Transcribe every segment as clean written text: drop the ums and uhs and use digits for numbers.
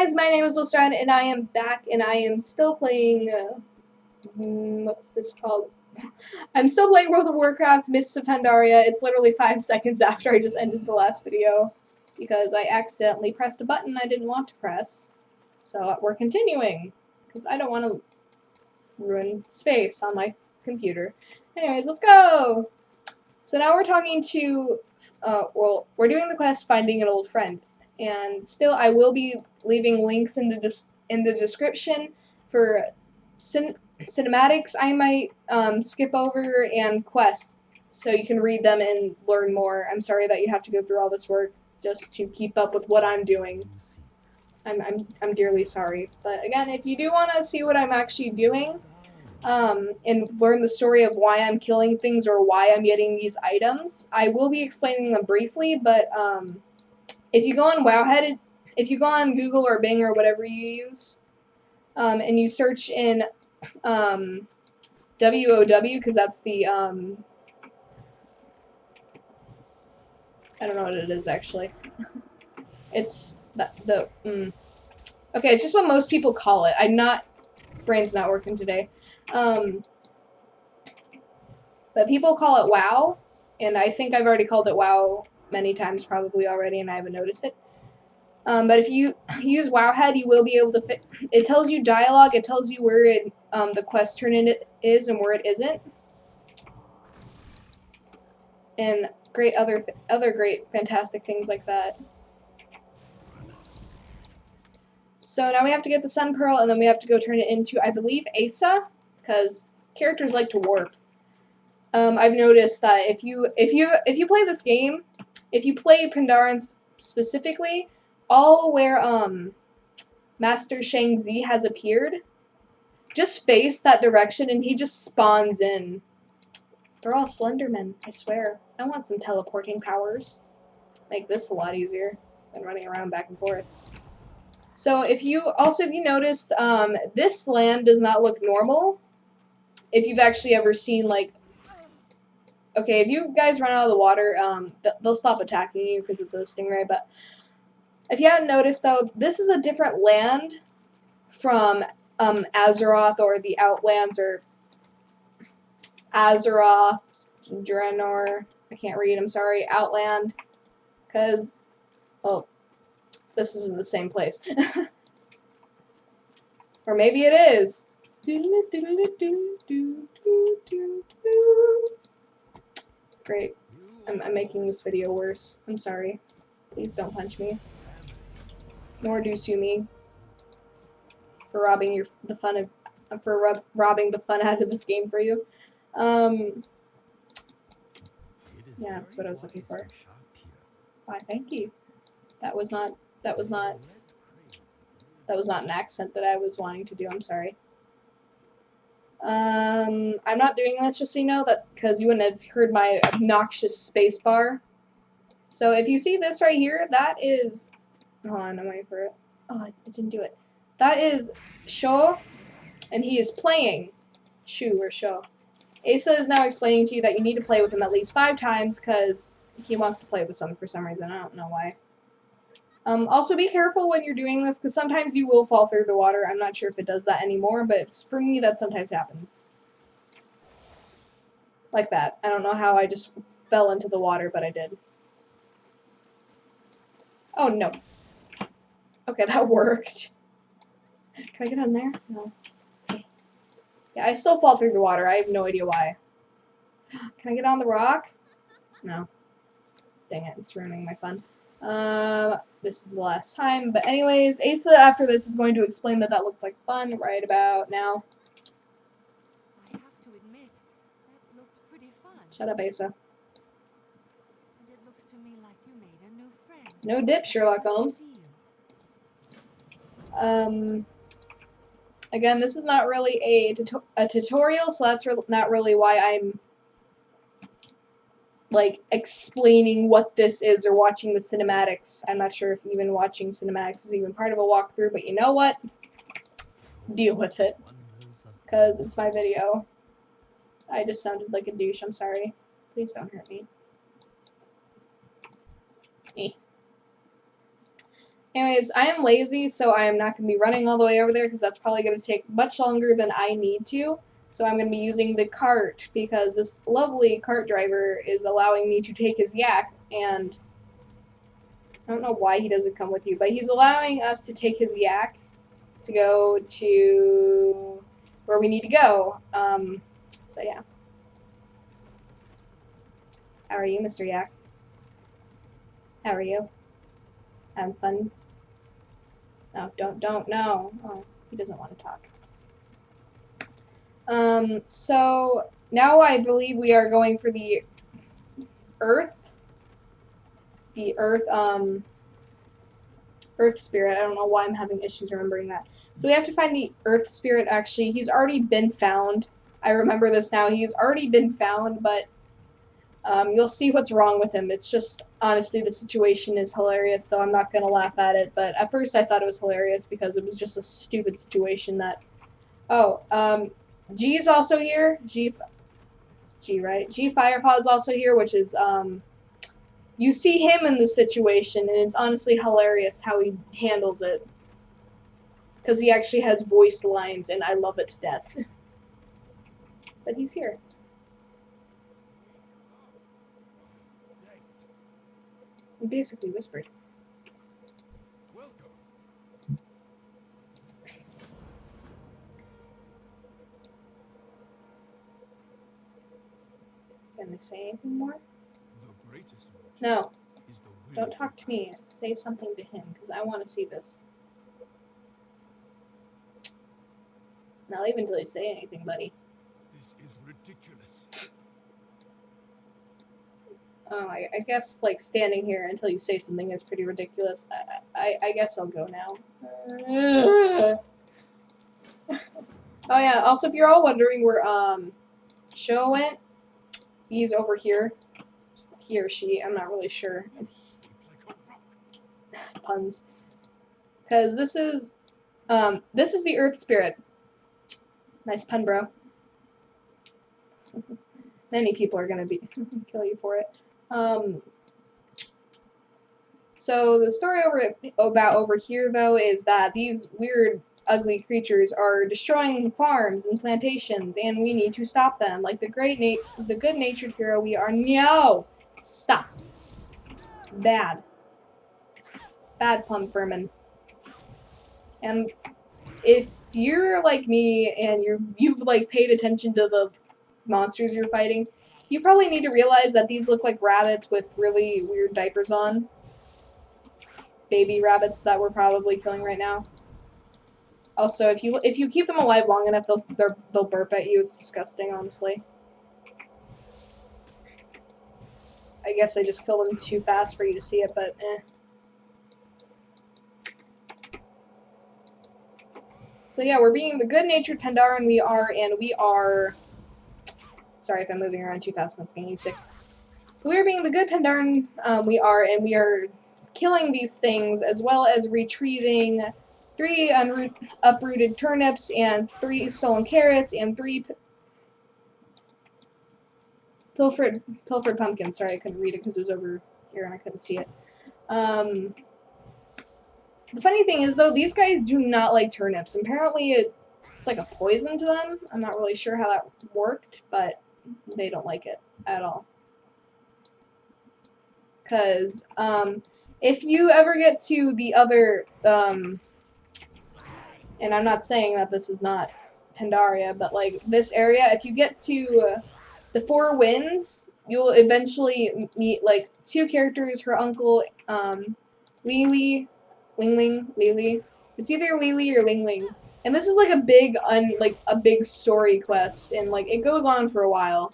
guys, my name is Lilstrad, and I am back, and I am still playing, what's this called? I'm still playing World of Warcraft, Mists of Pandaria. It's literally 5 seconds after I just ended the last video, because I accidentally pressed a button I didn't want to press. So we're continuing, because I don't want to ruin space on my computer. Anyways, let's go! So now we're talking to, well, we're doing the quest Finding an Old Friend. And still, I will be leaving links in the description for cinematics I might skip over and quests, so you can read them and learn more. I'm sorry that you have to go through all this work just to keep up with what I'm doing. I'm dearly sorry. But again, if you do want to see what I'm actually doing, and learn the story of why I'm killing things or why I'm getting these items, I will be explaining them briefly, but if you go on Wowhead, if you go on Google or Bing or whatever you use, and you search in WOW, because that's the, I don't know what it is actually. It's okay, it's just what most people call it. Brain's not working today. But people call it WoW, and I think I've already called it WoW many times probably already, and I haven't noticed it. But if you use Wowhead, you will be able to fit. It tells you dialogue. It tells you where the quest turn in is and where it isn't, and other great fantastic things like that. So now we have to get the Sun Pearl, and then we have to go turn it into, I believe, Asa, because characters like to warp. I've noticed that if you play this game, if you play Pandaren specifically, all where Master Shen-Zin has appeared, just face that direction and he just spawns in. They're all Slendermen, I swear. I want some teleporting powers. Make this a lot easier than running around back and forth. So if you noticed, this land does not look normal. If you've actually ever seen, like, okay, if you guys run out of the water, they'll stop attacking you because it's a stingray, but if you hadn't noticed, though, this is a different land from Azeroth or the Outlands, or Azeroth, Draenor, I can't read, I'm sorry, Outland, because, oh, this isn't the same place. Or maybe it is. Great. I'm making this video worse. I'm sorry. Please don't punch me. Nor do sue me for robbing the fun out of this game for you. Yeah, that's what I was looking for. Why, thank you. That was not an accent that I was wanting to do. I'm sorry. I'm not doing this, just so you know, that because you wouldn't have heard my obnoxious space bar. So if you see this right here, that is, hold on, I'm waiting for it. Oh, I didn't do it. That is Sho, and he is playing Shu or Sho. Asa is now explaining to you that you need to play with him at least 5 times because he wants to play with someone for some reason. I don't know why. Also be careful when you're doing this, because sometimes you will fall through the water. I'm not sure if it does that anymore, but for me that sometimes happens. Like that. I don't know how I just fell into the water, but I did. Oh, no. Okay, that worked. Can I get on there? No. Okay. Yeah, I still fall through the water. I have no idea why. Can I get on the rock? No. Dang it, it's ruining my fun. This is the last time. But anyways, Asa after this is going to explain that looked like fun right about now. I have to admit, that looked pretty fun. Shut up, Asa. And it looks to me like you made a new friend. No dip, Sherlock Holmes. Again, this is not really a tutorial, so that's not really why I'm like explaining what this is or watching the cinematics. I'm not sure if even watching cinematics is even part of a walkthrough, but you know what? Deal with it. Because it's my video. I just sounded like a douche, I'm sorry. Please don't hurt me. Anyways, I am lazy, so I am not going to be running all the way over there because that's probably going to take much longer than I need to. So I'm going to be using the cart because this lovely cart driver is allowing me to take his yak, and I don't know why he doesn't come with you, but he's allowing us to take his yak to go to where we need to go. So yeah. How are you, Mr. Yak? How are you? Having fun? No, don't, no. Oh, he doesn't want to talk. So now I believe we are going for the Earth. The Earth, Earth Spirit. I don't know why I'm having issues remembering that. So we have to find the Earth Spirit, actually. He's already been found. I remember this now. He's already been found, but you'll see what's wrong with him. It's just, honestly, the situation is hilarious, so I'm not going to laugh at it. But at first I thought it was hilarious because it was just a stupid situation that... Oh, G's also here. It's G, right? G Firepaw's also here, which is, you see him in this situation, and it's honestly hilarious how he handles it. Because he actually has voiced lines, and I love it to death. But he's here. He basically whispered. Can I say anything more? No. Don't talk to me. Say something to him, because I want to see this. Not even until you say anything, buddy. This is ridiculous. Oh, I guess, like, standing here until you say something is pretty ridiculous. I guess I'll go now. Oh yeah, also if you're all wondering where, Sho went, he's over here. He or she, I'm not really sure. You sleep like a rock. Puns. Because this is the Earth Spirit. Nice pun, bro. Many people are gonna kill you for it. So the story about over here, though, is that these weird, ugly creatures are destroying farms and plantations, and we need to stop them. Like the good-natured hero we are. No! Stop. Bad. Bad plum vermin. And if you're like me and you've like paid attention to the monsters you're fighting, you probably need to realize that these look like rabbits with really weird diapers on. Baby rabbits that we're probably killing right now. Also, if you keep them alive long enough, they'll burp at you. It's disgusting, honestly. I guess I just killed them too fast for you to see it, but eh. So yeah, we're being the good-natured Pandaren we are, and we are... Sorry if I'm moving around too fast, that's getting you sick. We're being the good Pandaren we are, and we are killing these things, as well as retrieving 3 uprooted turnips, and 3 stolen carrots, and 3 pilfered pumpkins. Sorry, I couldn't read it because it was over here and I couldn't see it. The funny thing is, though, these guys do not like turnips. Apparently it's like a poison to them. I'm not really sure how that worked, but they don't like it at all. Because if you ever get to the other, and I'm not saying that this is not Pandaria, but like this area, if you get to the Four Winds, you'll eventually meet like 2 characters, her uncle, Lili. It's either Lili or Ling. And this is like a big a big story quest, and like it goes on for a while.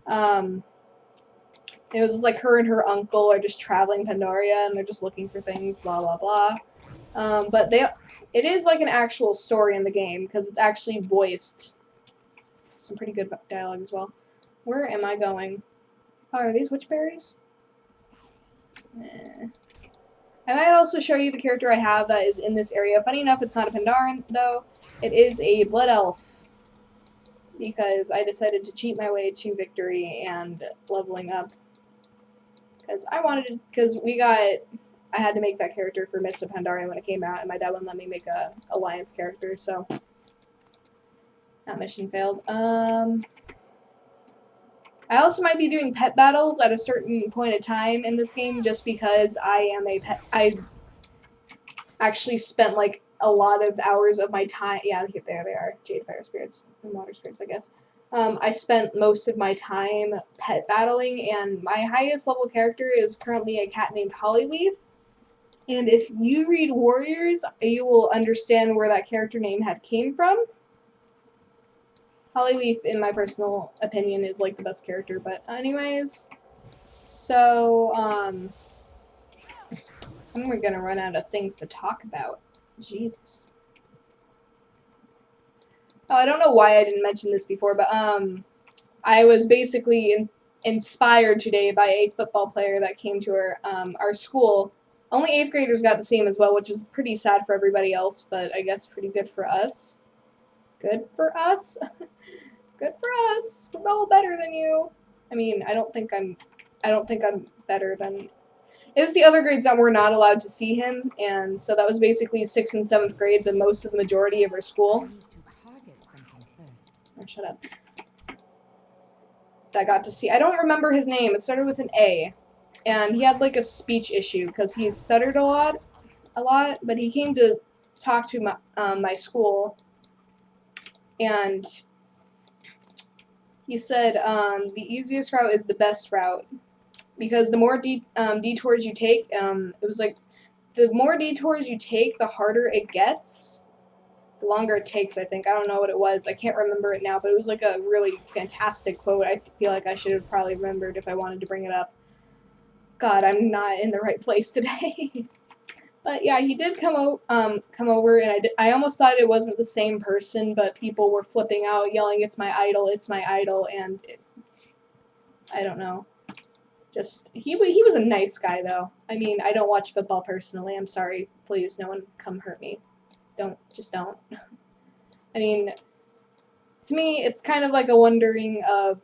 It was just like her and her uncle are just traveling Pandaria, and they're just looking for things, blah blah blah. But it is like an actual story in the game because it's actually voiced. Some pretty good dialogue as well. Where am I going? Oh, are these witchberries? I might also show you the character I have that is in this area. Funny enough, it's not a Pandaren, though. It is a Blood Elf. Because I decided to cheat my way to victory and leveling up. Because we got I had to make that character for Mists of Pandaria when it came out, and my dad wouldn't let me make a Alliance character, so that mission failed. I also might be doing pet battles at a certain point of time in this game, just because I am a pet. I actually spent like a lot of hours of my time. Yeah, there they are, Jade Fire Spirits and Water Spirits, I guess. I spent most of my time pet battling, and my highest level character is currently a cat named Hollyleaf. And if you read Warriors, you will understand where that character name had came from. Hollyleaf, in my personal opinion, is like the best character, but anyways, so, I'm gonna run out of things to talk about. Jesus. Oh, I don't know why I didn't mention this before, but, I was basically inspired today by a football player that came to our school. Only 8th graders got to see him as well, which is pretty sad for everybody else, but I guess pretty good for us. Good for us? Good for us. We're all better than you. I mean, I don't think I'm better than... It was the other grades that were not allowed to see him, and so that was basically 6th and 7th grade, the majority of our school. Oh, shut up. That got to see. I don't remember his name. It started with an A, and he had like a speech issue because he stuttered a lot. But he came to talk to my school, and he said the easiest route is the best route because the more detours you take, it was like the more detours you take, the harder it gets. The longer it takes, I think. I don't know what it was. I can't remember it now, but it was like a really fantastic quote. I feel like I should have probably remembered if I wanted to bring it up. God, I'm not in the right place today. But yeah, he did come over, and I almost thought it wasn't the same person, but people were flipping out, yelling, "It's my idol," and I don't know. Just, he was a nice guy, though. I mean, I don't watch football personally. I'm sorry. Please, no one come hurt me. Just don't. I mean, to me, it's kind of like a wondering of,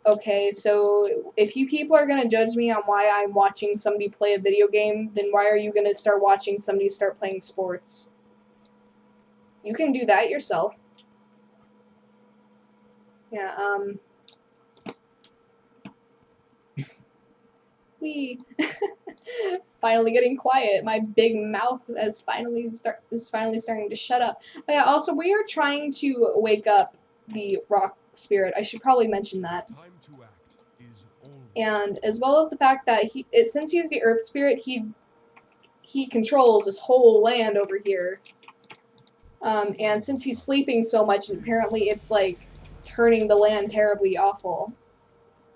okay, so if you people are going to judge me on why I'm watching somebody play a video game, then why are you going to start watching somebody start playing sports? You can do that yourself. Yeah, we finally getting quiet. My big mouth is finally starting to shut up. But yeah, also we are trying to wake up the rock spirit. I should probably mention that. Time to act is always. And as well as the fact that since he's the earth spirit, he controls this whole land over here. And since he's sleeping so much, apparently it's like turning the land terribly awful.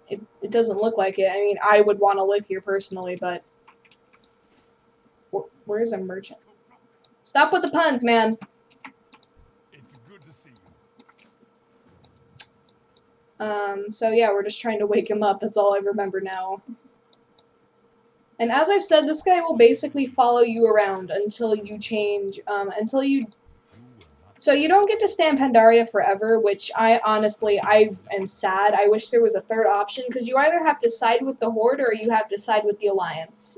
It doesn't look like it. I mean, I would want to live here personally, but where's a merchant? Stop with the puns, man. It's good to see you. So yeah, we're just trying to wake him up. That's all I remember now. And as I've said, this guy will basically follow you around until you change, So you don't get to stay in Pandaria forever, which I am sad. I wish there was a third option, because you either have to side with the Horde or you have to side with the Alliance.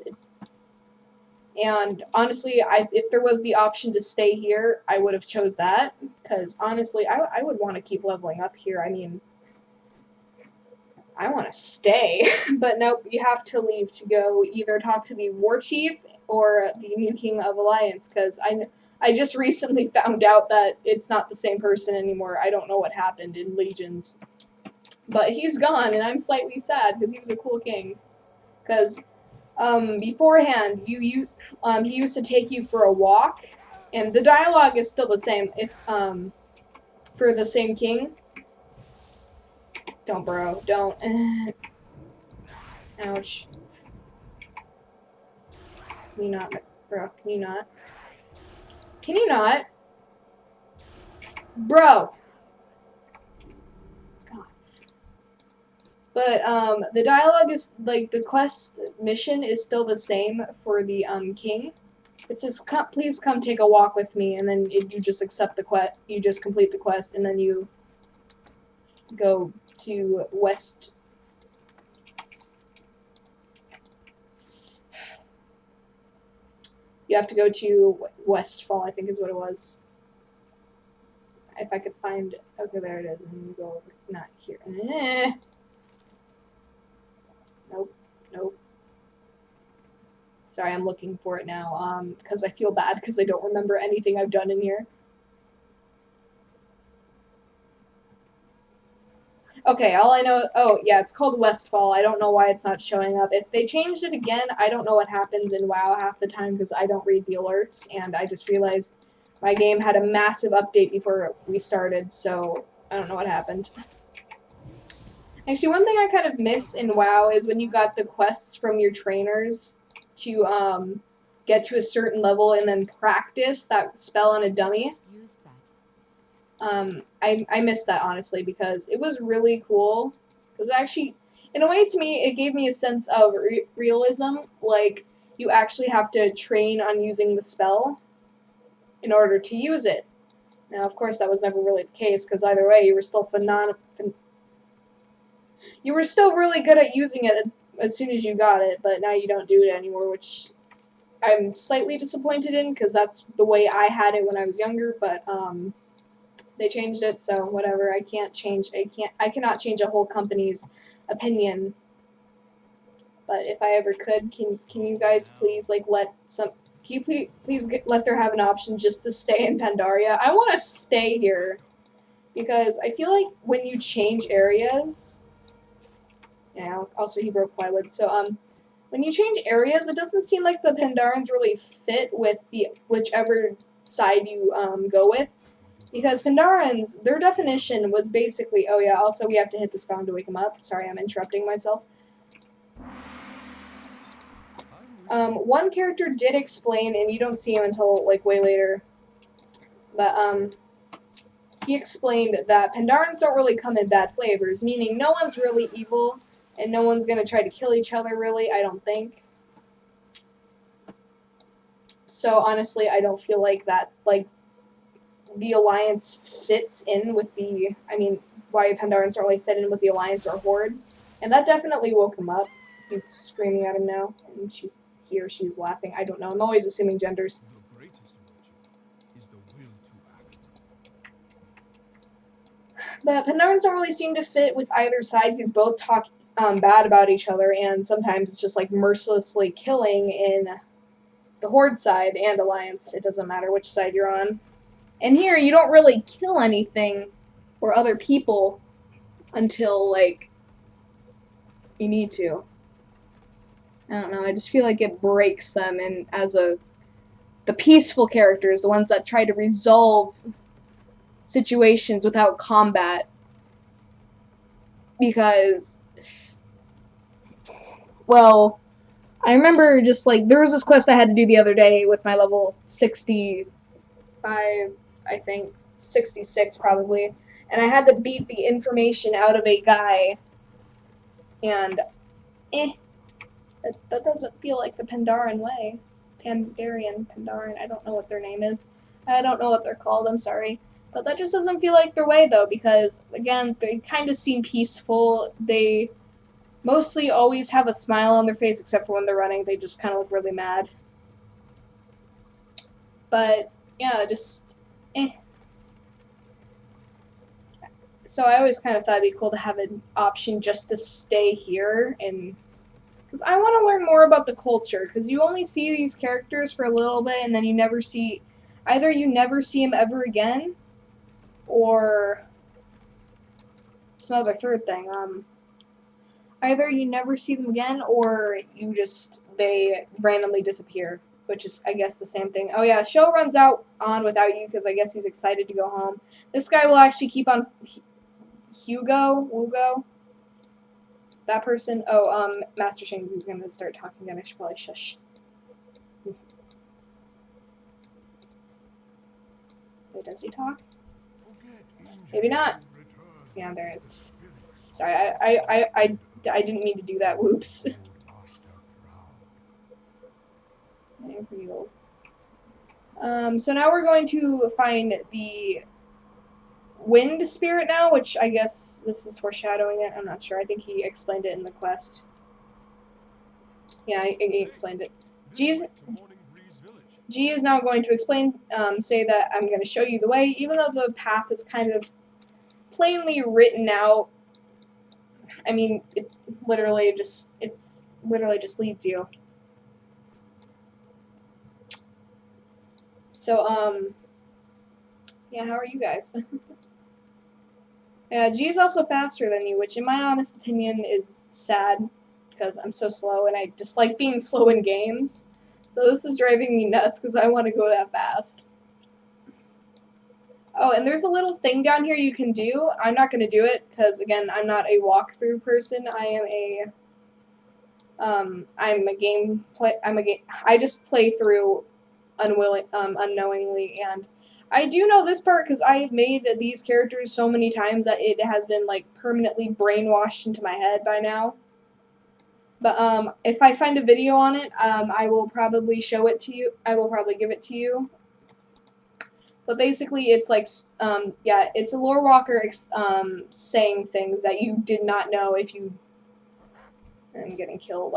And honestly, if there was the option to stay here, I would have chose that, because honestly, I would want to keep leveling up here. I mean, I want to stay, but nope, you have to leave to go either talk to the War Chief or the new King of Alliance, because I just recently found out that it's not the same person anymore. I don't know what happened in Legions. But he's gone, and I'm slightly sad, because he was a cool king. Because, beforehand, he used to take you for a walk, and the dialogue is still the same, for the same king. Don't, bro, don't. Ouch. Can you not, bro, can you not? Can you not? Bro! God. But, the dialogue is, like, the quest mission is still the same for the, king. It says, please come take a walk with me, and then you just accept the quest, you just complete the quest, and then you go to West. You have to go to Westfall, I think is what it was. If I could find... Okay, there it is. And you go over... Not here. Nope. Nope. Sorry, I'm looking for it now, because I feel bad because I don't remember anything I've done in here. Okay, all I know... Oh, yeah, it's called Westfall. I don't know why it's not showing up. If they changed it again, I don't know what happens in WoW half the time because I don't read the alerts, and I just realized my game had a massive update before we started, so I don't know what happened. Actually, one thing I kind of miss in WoW is when you got the quests from your trainers to get to a certain level and then practice that spell on a dummy. Use that. I miss that, honestly, because it was really cool. Because actually, in a way, to me, it gave me a sense of realism. Like, you actually have to train on using the spell in order to use it. Now, of course, that was never really the case, because either way, you were still you were still really good at using it as soon as you got it, but now you don't do it anymore, which I'm slightly disappointed in, because that's the way I had it when I was younger, but, they changed it, so whatever. I cannot change a whole company's opinion. But if I ever could, can you guys please, like, can you please let there have an option just to stay in Pandaria? I want to stay here, because I feel like when you change areas, yeah, also he broke plywood, so, when you change areas, it doesn't seem like the Pandarans really fit with whichever side you, go with. Because Pandarans, their definition was basically, oh yeah, also we have to hit the spawn to wake them up. Sorry, I'm interrupting myself. One character did explain, and you don't see him until, like, way later, but, he explained that Pandarans don't really come in bad flavors, meaning no one's really evil, and no one's gonna try to kill each other, really, I don't think. So, honestly, I don't feel like that, like, the Alliance fits in with the, I mean, why Pandarans don't really fit in with the Alliance or Horde. And that definitely woke him up. He's screaming at him now, and he or she's laughing. I don't know. I'm always assuming genders. The greatest virtue is the will to act. But Pandarans don't really seem to fit with either side because both talk bad about each other, and sometimes it's just like mercilessly killing in the Horde side and Alliance. It doesn't matter which side you're on. And here, you don't really kill anything or other people until, like, you need to. I don't know, I just feel like it breaks them, and as the peaceful characters, the ones that try to resolve situations without combat, because, well, I remember just, like, there was this quest I had to do the other day with my level 65, I think, 66 probably, and I had to beat the information out of a guy, and, that doesn't feel like the Pandaran way. Pandaran, I don't know what their name is. I don't know what they're called, I'm sorry. But that just doesn't feel like their way, though, because, again, they kind of seem peaceful. They mostly always have a smile on their face, except for when they're running. They just kind of look really mad. But, yeah, just, So I always kind of thought it'd be cool to have an option just to stay here, and because I want to learn more about the culture, because you only see these characters for a little bit, and then you never see, either you never see them ever again, or some other third thing, either you never see them again, or they randomly disappear, which is, I guess, the same thing. Oh yeah, show runs on without you, because I guess he's excited to go home. This guy will actually keep on, Wugo, that person, Master Shen-Zin's gonna start talking again, I should probably shush. Wait, does he talk? Maybe not. Yeah, there is. Sorry, I didn't mean to do that, whoops. There we go. So now we're going to find the wind spirit now, which I guess this is foreshadowing it, I'm not sure, I think he explained it in the quest. Yeah, he explained it. Jesus. G is now going to explain, say that I'm going to show you the way, even though the path is kind of plainly written out. I mean, it's literally just leads you. So, yeah, how are you guys? Yeah, G is also faster than you, which in my honest opinion is sad, because I'm so slow and I dislike being slow in games. So this is driving me nuts because I want to go that fast. Oh, and there's a little thing down here you can do. I'm not going to do it because, again, I'm not a walkthrough person. I just play through unknowingly, and I do know this part because I've made these characters so many times that it has been, like, permanently brainwashed into my head by now. But, if I find a video on it, I will probably show it to you. I will probably give it to you. But basically, it's like, yeah, it's a lore walker saying things that you did not know if you... I'm getting killed.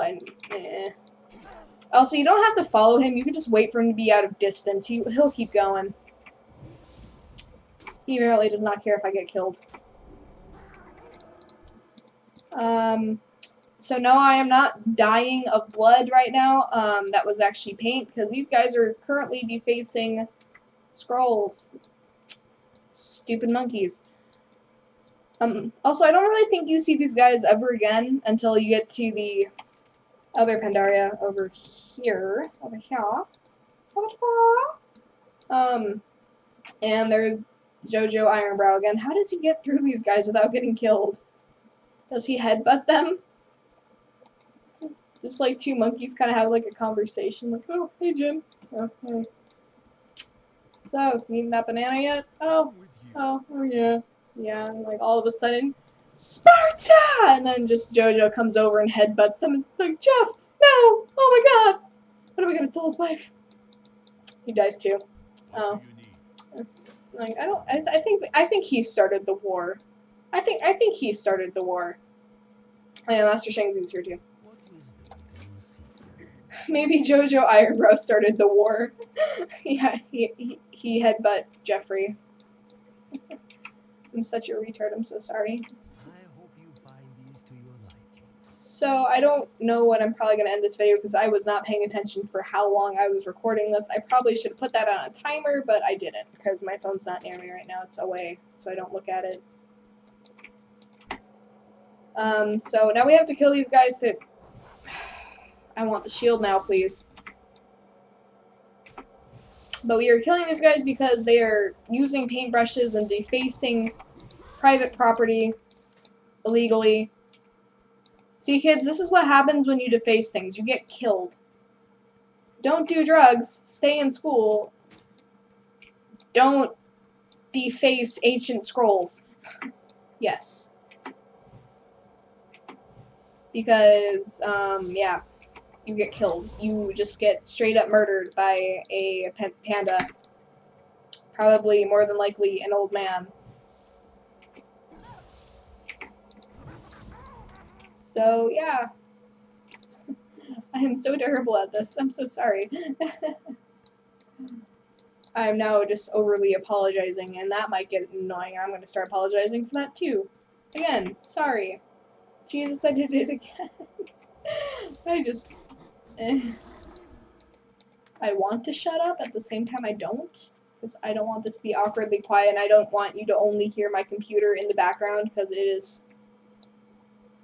Also, you don't have to follow him. You can just wait for him to be out of distance. He'll keep going. He really does not care if I get killed. So no, I am not dying of blood right now. That was actually paint, because these guys are currently defacing scrolls. Stupid monkeys. Also, I don't really think you see these guys ever again until you get to the other Pandaria over here. And there's Jojo Ironbrow again. How does he get through these guys without getting killed? Does he headbutt them? Just like two monkeys kind of have like a conversation, like, oh, hey Jim. Oh, hey. So, eating that banana yet? Oh, yeah. Yeah, and like all of a sudden, Sparta! And then just Jojo comes over and headbutts them and like, Jeff, no! Oh my god! What are we gonna tell his wife? He dies too. Oh. Like, I think he started the war. I think he started the war. Oh yeah, Master Shen-Zin's here too. Maybe Jojo Ironbrow started the war. Yeah, he headbutt Jeffrey. I'm such a retard, I'm so sorry. I hope you find these to your liking. So, I don't know when I'm probably going to end this video because I was not paying attention for how long I was recording this. I probably should have put that on a timer, but I didn't because my phone's not near me right now. It's away, so I don't look at it. So now we have to kill these guys to... I want the shield now, please. But we are killing these guys because they are using paintbrushes and defacing private property illegally. See, kids, this is what happens when you deface things. You get killed. Don't do drugs. Stay in school. Don't deface ancient scrolls. Yes. Because, yeah, you get killed. You just get straight up murdered by a panda. Probably, more than likely, an old man. So, yeah. I am so terrible at this. I'm so sorry. I'm now just overly apologizing, and that might get annoying. I'm going to start apologizing for that, too. Again, sorry. Jesus, I did it again. I just... I want to shut up, at the same time I don't. Because I don't want this to be awkwardly quiet, and I don't want you to only hear my computer in the background, because it is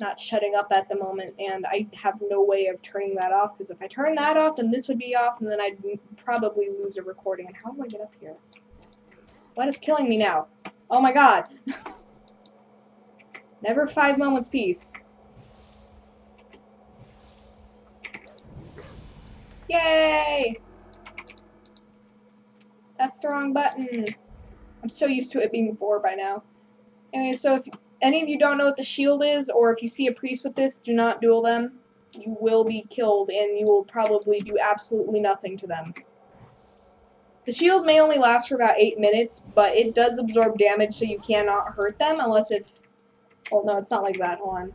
not shutting up at the moment, and I have no way of turning that off, because if I turn that off, then this would be off, and then I'd probably lose a recording. And how do I get up here? What is killing me now? Oh my god! Never 5 moments peace. Yay! That's the wrong button. I'm so used to it being 4 by now. Anyway, so if any of you don't know what the shield is, or if you see a priest with this, do not duel them. You will be killed, and you will probably do absolutely nothing to them. The shield may only last for about 8 minutes, but it does absorb damage, so you cannot hurt them, unless if... Well, no, it's not like that. Hold on.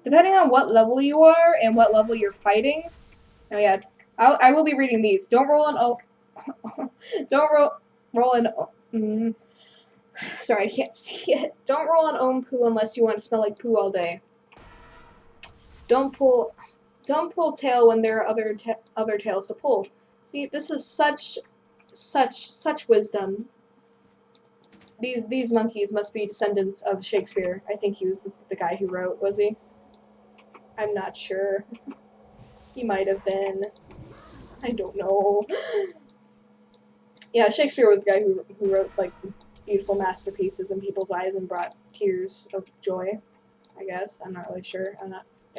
Depending on what level you are, and what level you're fighting... Oh yeah, I will be reading these. Don't roll an O. Don't roll an. Sorry, I can't see it. Don't roll on own poo unless you want to smell like poo all day. Don't pull tail when there are other tails to pull. See, this is such wisdom. These monkeys must be descendants of Shakespeare. I think he was the guy who wrote, was he? I'm not sure. He might have been. I don't know. Yeah, Shakespeare was the guy who wrote like beautiful masterpieces in people's eyes and brought tears of joy. I guess I'm not really sure. I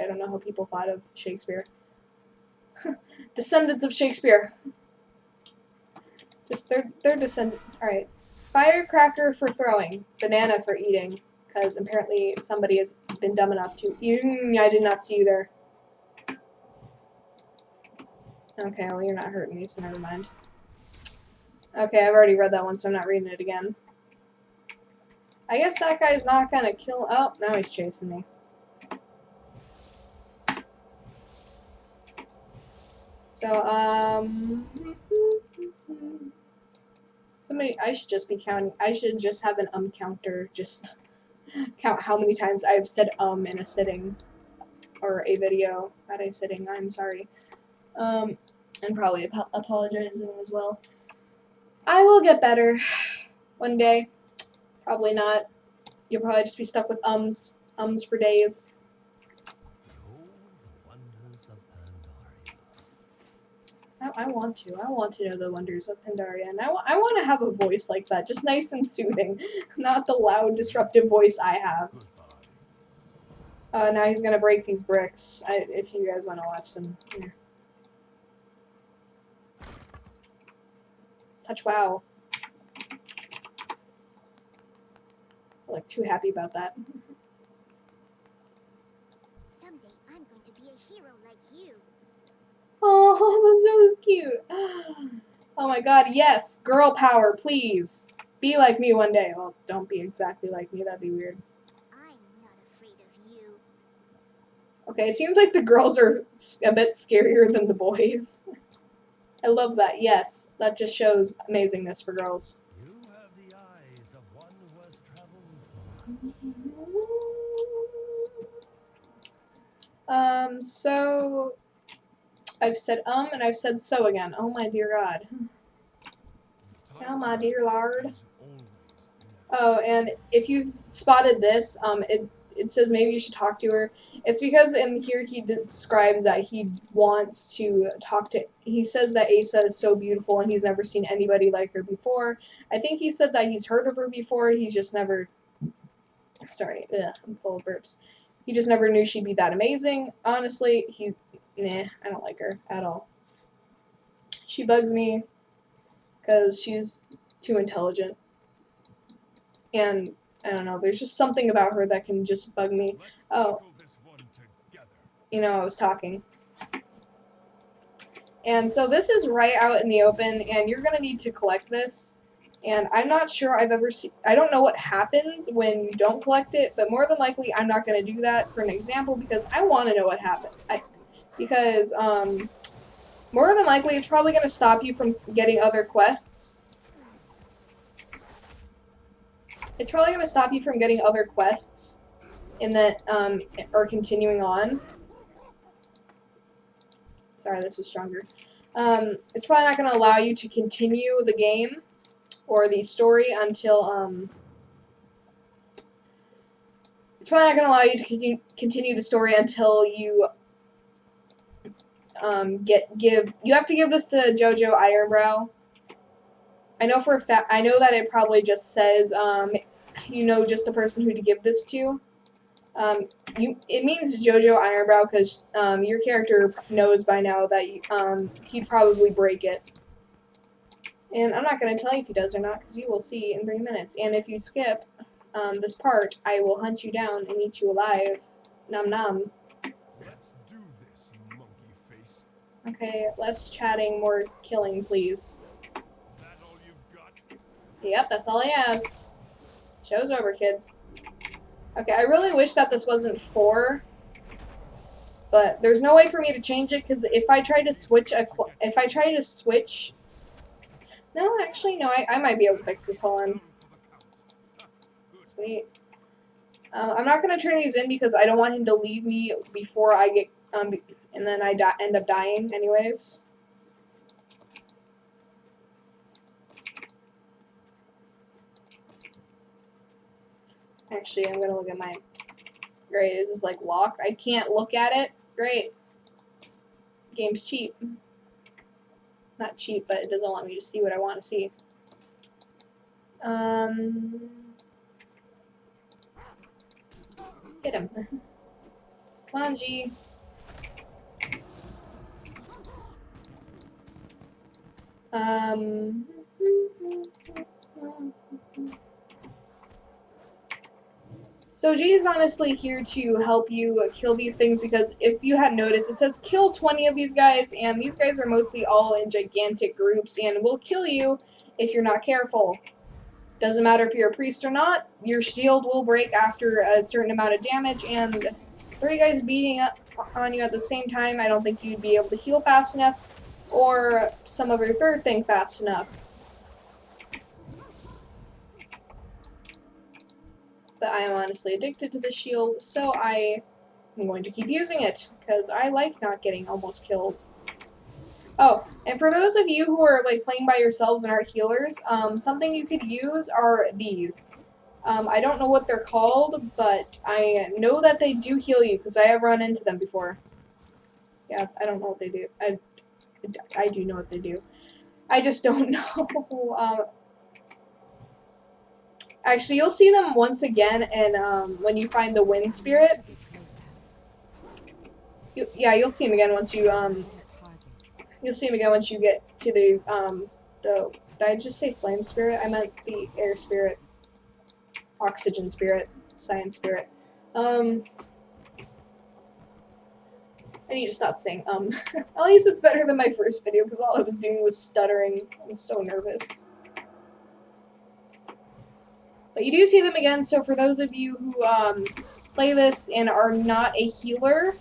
don't know how people thought of Shakespeare. Descendants of Shakespeare. They're descendant. All right. Firecracker for throwing. Banana for eating. Because apparently somebody has been dumb enough to. I did not see you there. Okay, well you're not hurting me, so never mind. Okay, I've already read that one, so I'm not reading it again. I guess that guy's not gonna kill. Oh, now he's chasing me. So, I should just be counting. I should just have an counter. Just count how many times I've said in a sitting. Or a video at a sitting. I'm sorry. And probably apologizing as well. I will get better one day. Probably not. You'll probably just be stuck with ums for days. Oh, the wonders of Pandaria. I want to know the wonders of Pandaria, and I want to have a voice like that, just nice and soothing, not the loud, disruptive voice I have. Now he's gonna break these bricks. If you guys want to watch them. Yeah. Such wow. I'm like too happy about that. Someday I'm going to be a hero like you. Oh, that's so cute. Oh my god, yes! Girl power, please! Be like me one day. Well, don't be exactly like me, that'd be weird. I'm not afraid of you. Okay, it seems like the girls are a bit scarier than the boys. I love that, yes. That just shows amazingness for girls. You have the eyes of one who has traveled far. So I've said and I've said so again. Oh my dear God. Oh my dear Lord. Oh, and if you spotted this, it says maybe you should talk to her. It's because in here he describes that he wants to talk to. He says that Asa is so beautiful and he's never seen anybody like her before. I think he said that he's heard of her before. He's just never. Sorry, I'm full of burps. He just never knew she'd be that amazing. Honestly, I don't like her at all. She bugs me because she's too intelligent. And I don't know, there's just something about her that can just bug me. Oh, you know, I was talking. And so this is right out in the open, and you're going to need to collect this. And I'm not sure I've ever seen, I don't know what happens when you don't collect it, but more than likely I'm not going to do that for an example because I want to know what happens. Because more than likely it's probably going to stop you from getting other quests. It's probably going to stop you from getting other quests in that, or continuing on. Sorry, this was stronger. It's probably not going to allow you to continue the game or the story until, it's probably not going to allow you to continue the story until you, you have to give this to JoJo Ironbrow. I know for a fact, I know that it probably just says, you know just the person who to give this to. It means JoJo Ironbrow because your character knows by now that he'd probably break it. And I'm not going to tell you if he does or not because you will see in 3 minutes. And if you skip this part, I will hunt you down and eat you alive. Nom nom. Let's do this, monkey face. Okay, less chatting, more killing, please. That all you've got? Yep, that's all he has. Show's over, kids. Okay, I really wish that this wasn't 4. But there's no way for me to change it because if I try to switch no, actually no, I might be able to fix this. Hold on. Sweet. I'm not gonna turn these in because I don't want him to leave me before I get and then I end up dying anyways. Actually, I'm gonna look at my. Great, is this like locked? I can't look at it. Great. Game's cheap. Not cheap, but it doesn't let me to see what I want to see. Hit him. Come on, G. So G is honestly here to help you kill these things because if you had noticed, it says kill 20 of these guys, and these guys are mostly all in gigantic groups and will kill you if you're not careful. Doesn't matter if you're a priest or not, your shield will break after a certain amount of damage, and 3 guys beating up on you at the same time, I don't think you'd be able to heal fast enough, or some other third thing fast enough. But I am honestly addicted to the shield, so I am going to keep using it, because I like not getting almost killed. Oh, and for those of you who are like playing by yourselves and aren't healers, something you could use are these. I don't know what they're called, but I know that they do heal you, because I have run into them before. Yeah, I don't know what they do. I do know what they do. I just don't know. Actually, you'll see them once again, and when you find the wind spirit. Yeah, you'll see him again once you You'll see him again once you get to the did I just say flame spirit? I meant the air spirit, oxygen spirit, science spirit. I need to stop saying At least it's better than my first video because all I was doing was stuttering. I was so nervous. But you do see them again, so for those of you who play this and are not a healer,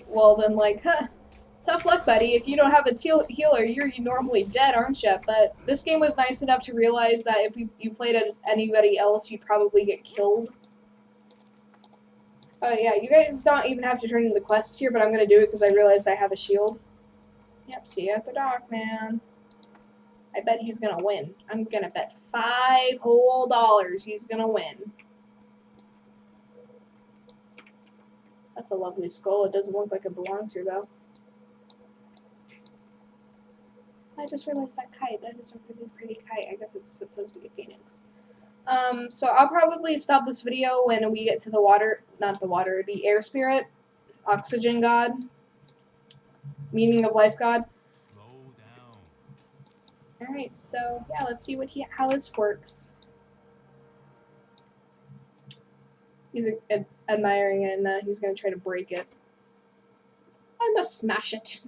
well then like, huh, tough luck, buddy. If you don't have a healer, you're normally dead, aren't you? But this game was nice enough to realize that if you played as anybody else, you'd probably get killed. Yeah, you guys don't even have to turn in the quests here, but I'm gonna do it because I realized I have a shield. Yep, see you at the dock, man. I bet he's gonna win. I'm gonna bet $5 whole he's gonna win. That's a lovely skull. It doesn't look like it belongs here, though. I just realized that kite. That is a really pretty kite. I guess it's supposed to be a phoenix. So I'll probably stop this video when we get to the water, not the water, the air spirit, oxygen god, meaning of life god. Alright, so yeah, let's see how this works. He's admiring it, and he's going to try to break it. I must smash it.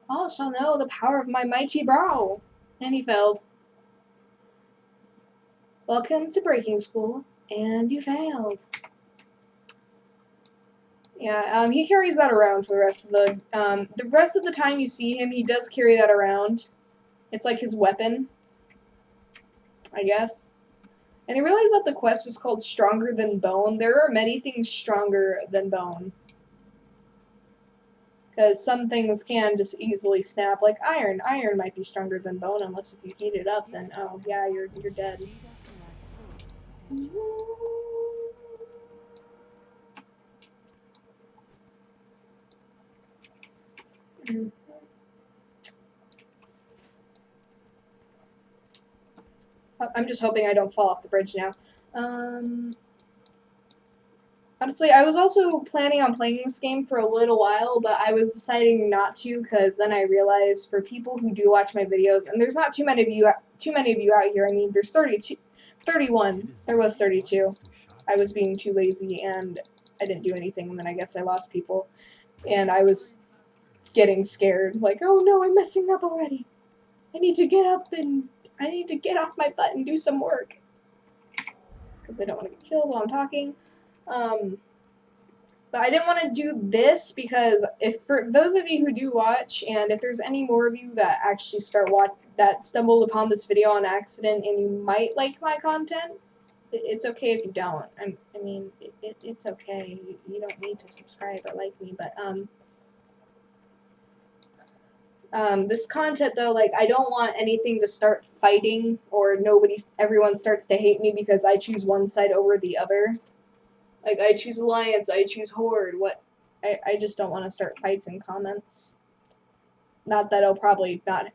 All shall know the power of my mighty brow. And he failed. Welcome to breaking school, and you failed. Yeah, he carries that around for the rest of the time you see him, he does carry that around. It's like his weapon, I guess. And I realized that the quest was called Stronger Than Bone. There are many things stronger than bone. Because some things can just easily snap, like iron. Iron might be stronger than bone, unless if you heat it up, then oh yeah, you're dead. I'm just hoping I don't fall off the bridge now. Honestly, I was also planning on playing this game for a little while, but I was deciding not to because then I realized for people who do watch my videos, and there's not too many of you out here. I mean, there's 31. There was 32. I was being too lazy and I didn't do anything, and then I guess I lost people, and I was getting scared, like, oh no, I'm messing up already. I need to get up and I need to get off my butt and do some work because I don't want to get killed while I'm talking. But I didn't want to do this because if for those of you who do watch, and if there's any more of you that actually that stumbled upon this video on accident and you might like my content, it's okay if you don't. I mean, it's okay. You don't need to subscribe or like me, but this content though, like, I don't want anything to start fighting or everyone starts to hate me because I choose one side over the other. Like, I choose Alliance, I choose Horde, I just don't want to start fights in comments. Not that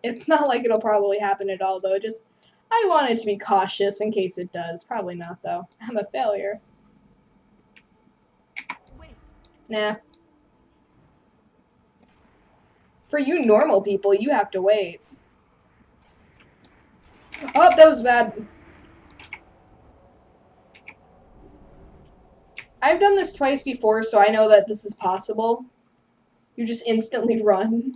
it's not like it'll probably happen at all, though, just, I want it to be cautious in case it does. Probably not, though. I'm a failure. Wait. Nah. For you normal people, you have to wait. Oh, that was bad. I've done this twice before, so I know that this is possible. You just instantly run.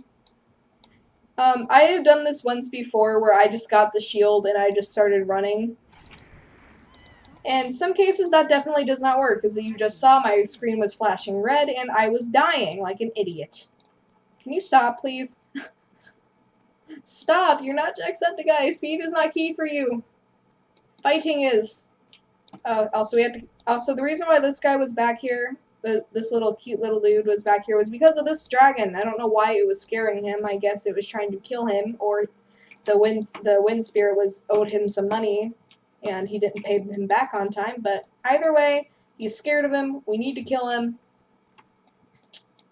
I have done this once before where I just got the shield and I just started running. In some cases, that definitely does not work, as you just saw, my screen was flashing red and I was dying like an idiot. Can you stop, please? Stop! You're not Jacksepticeye. Speed is not key for you. Fighting is. Also, the reason why this guy was back here, this little cute little dude was back here, was because of this dragon. I don't know why it was scaring him. I guess it was trying to kill him, or the wind spirit owed him some money, and he didn't pay him back on time. But either way, he's scared of him. We need to kill him.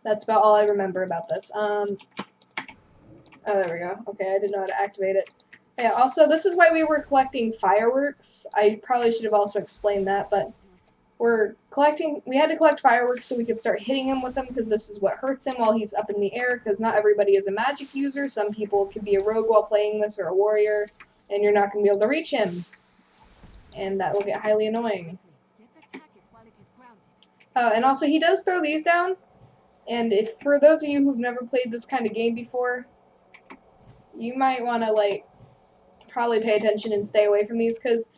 That's about all I remember about this. Oh, there we go. Okay, I didn't know how to activate it. Yeah, also, this is why we were collecting fireworks. I probably should have also explained that, but we had to collect fireworks so we could start hitting him with them, because this is what hurts him while he's up in the air, because not everybody is a magic user. Some people could be a rogue while playing this, or a warrior, and you're not going to be able to reach him. And that will get highly annoying. Let's attack it while it is grounded. And also, he does throw these down, and if for those of you who've never played this kind of game before, you might want to, like, probably pay attention and stay away from these, because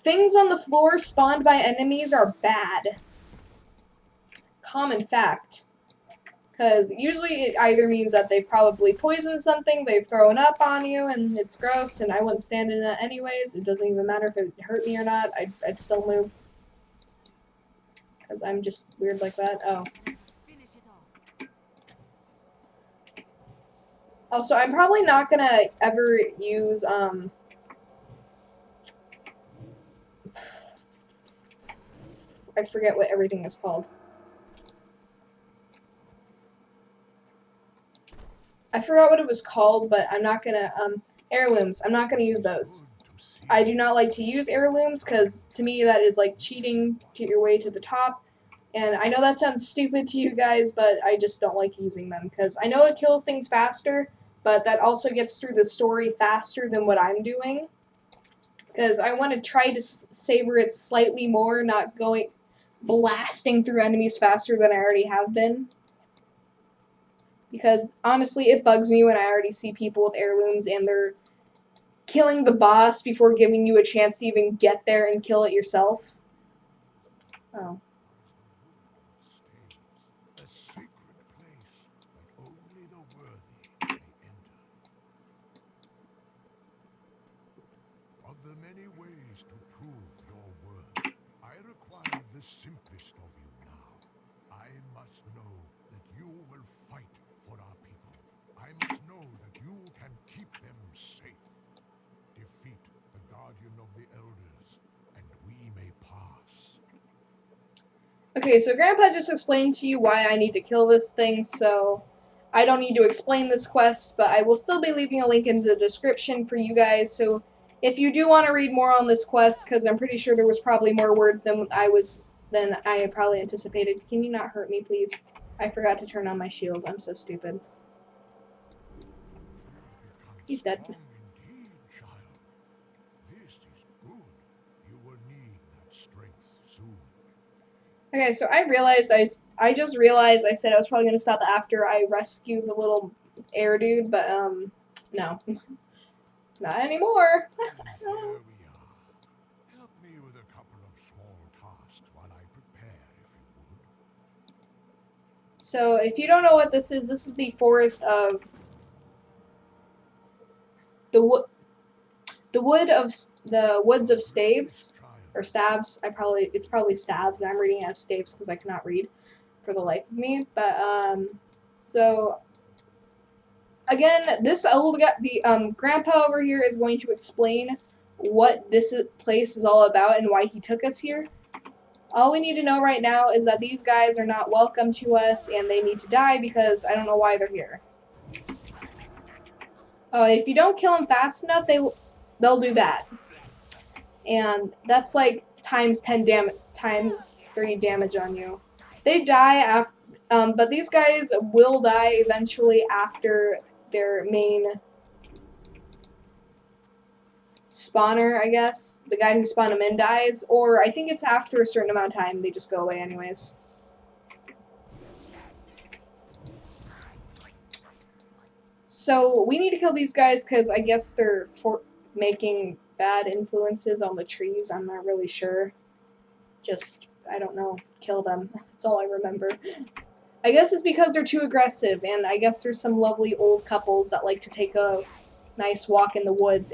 things on the floor spawned by enemies are bad. Common fact. Because usually it either means that they've probably poisoned something, they've thrown up on you, and it's gross, and I wouldn't stand in that anyways. It doesn't even matter if it hurt me or not, I'd still move. Because I'm just weird like that. Oh. Finish it off. Also, I'm probably not gonna ever use, I forget what everything is called. I forgot what it was called, but I'm not gonna, heirlooms. I'm not gonna use those. I do not like to use heirlooms, because to me that is like cheating to your way to the top. And I know that sounds stupid to you guys, but I just don't like using them, because I know it kills things faster, but that also gets through the story faster than what I'm doing. Because I want to try to savor it slightly more, not blasting through enemies faster than I already have been. Because honestly, it bugs me when I already see people with heirlooms and they're killing the boss before giving you a chance to even get there and kill it yourself. Oh. A sacred place that only the worthy may enter. Of the many ways to prove your worth, I require the simplest of you now. I must know that you will fight for our people. I must know that you can keep them safe. Defeat the guardian of the elders, and we may pass. Okay, so Grandpa just explained to you why I need to kill this thing, so I don't need to explain this quest, but I will still be leaving a link in the description for you guys, so if you do want to read more on this quest, because I'm pretty sure there was probably more words than I had probably anticipated. Can you not hurt me, please? I forgot to turn on my shield. I'm so stupid. He's dead. Strong indeed, child. This is good. You will need that strength soon. Okay, so I just realized I said I was probably going to stop after I rescue the little air dude, but, no. Not anymore. Here we are. Help me with a couple of small tasks while I prepare, if you would. So if you don't know what this is the forest of the woods of staves or stabs. It's probably stabs, and I'm reading it as staves because I cannot read for the life of me. But so again, this old guy, the grandpa over here is going to explain what this place is all about and why he took us here. All we need to know right now is that these guys are not welcome to us and they need to die because I don't know why they're here. Oh, if you don't kill them fast enough, they'll do that. And that's like times 10 damage, times 3 damage on you. They die after, but these guys will die eventually after their main spawner, I guess. The guy who spawned them in dies, or I think it's after a certain amount of time, they just go away anyways. So we need to kill these guys because I guess they're making bad influences on the trees. I'm not really sure. Just, I don't know, kill them. That's all I remember. I guess it's because they're too aggressive, and I guess there's some lovely old couples that like to take a nice walk in the woods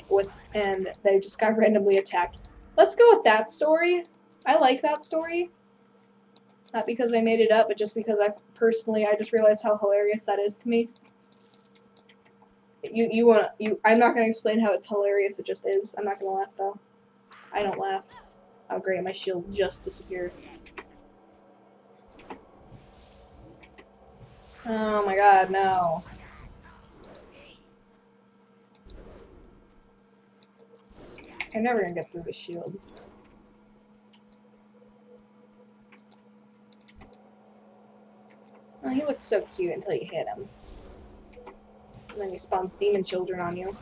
and they just got randomly attacked. Let's go with that story. I like that story. Not because I made it up, but just because I just realized how hilarious that is to me. I'm not gonna explain how it's hilarious, it just is. I'm not gonna laugh though. I don't laugh. Oh great, my shield just disappeared. Oh my god, no. I'm never gonna get through the shield. Oh, he looks so cute until you hit him. And then he spawns demon children on you.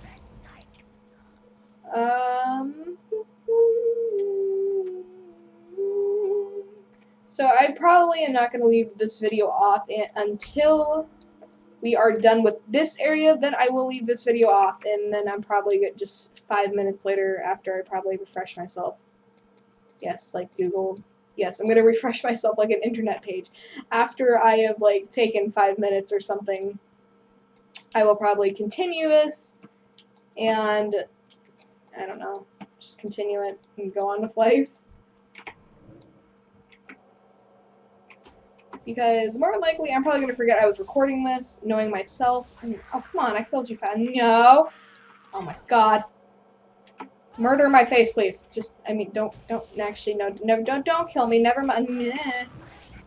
So I probably am not going to leave this video off until we are done with this area. Then I will leave this video off, and then I'm probably get just 5 minutes later after I probably refresh myself. Yes, like Google. Yes, I'm going to refresh myself like an internet page. After I have like taken 5 minutes or something, I will probably continue this, and I don't know, just continue it and go on with life. Because more than likely, I'm probably going to forget I was recording this, knowing myself. Oh, come on, I killed you fast. No! Oh my god. Murder my face, please. Just, I mean, don't, actually, no, don't kill me, never mind. Nah.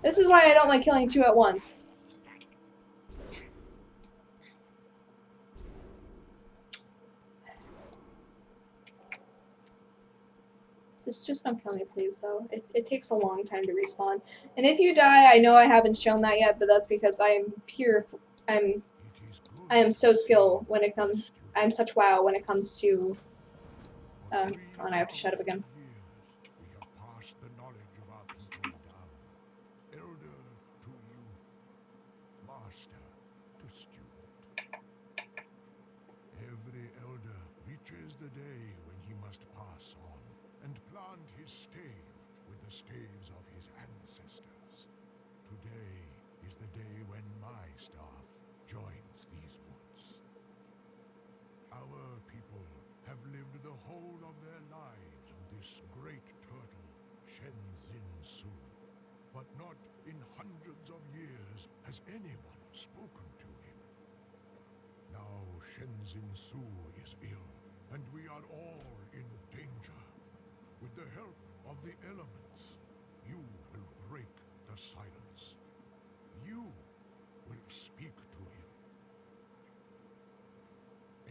This is why I don't like killing two at once. Just don't kill me, please, though. It takes a long time to respawn. And if you die, I know I haven't shown that yet, but that's because I am I am so skilled when it comes, I'm such wow when it comes to, oh, and I have to shut up again. We have passed the knowledge of our people down. Elder to youth, master to student. Every elder reaches the day when he must pass on and plant his stave with the staves of his ancestors. Today is the day when my staff joins these woods. Our people have lived the whole of their lives on this great turtle, Shen-Zin, but not in hundreds of years has anyone spoken to him. Now Shen-Zin is ill, and we are all in danger. With the help of the elements, you will break the silence. You will speak to him.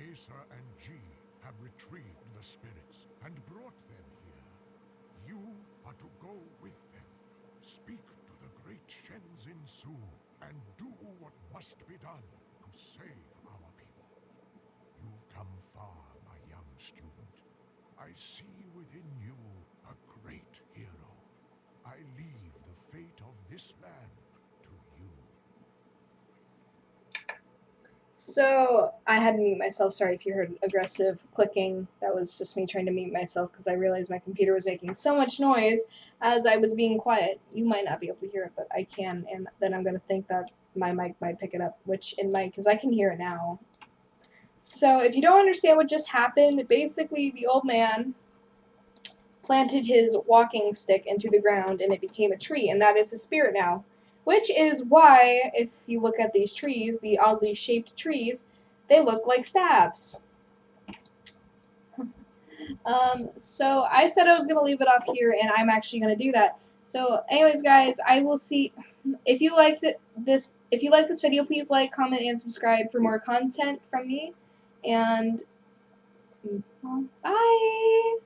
Asa and G have retrieved the spirits and brought them here. You are to go with them, speak to the great Shen-Zin and do what must be done to save our people. You've come far, my young student. I see within you a great hero. I leave the fate of this land to you. So I had to mute myself. Sorry if you heard aggressive clicking. That was just me trying to mute myself because I realized my computer was making so much noise as I was being quiet. You might not be able to hear it, but I can, and then I'm going to think that my mic might pick it up, which it might because I can hear it now. So if you don't understand what just happened, basically the old man planted his walking stick into the ground and it became a tree, and that is his spirit now. Which is why, if you look at these trees, the oddly shaped trees, they look like staves. So I said I was going to leave it off here, and I'm actually going to do that. So anyways, guys, I will see. If you liked this video, please like, comment, and subscribe for more content from me. And, well, bye!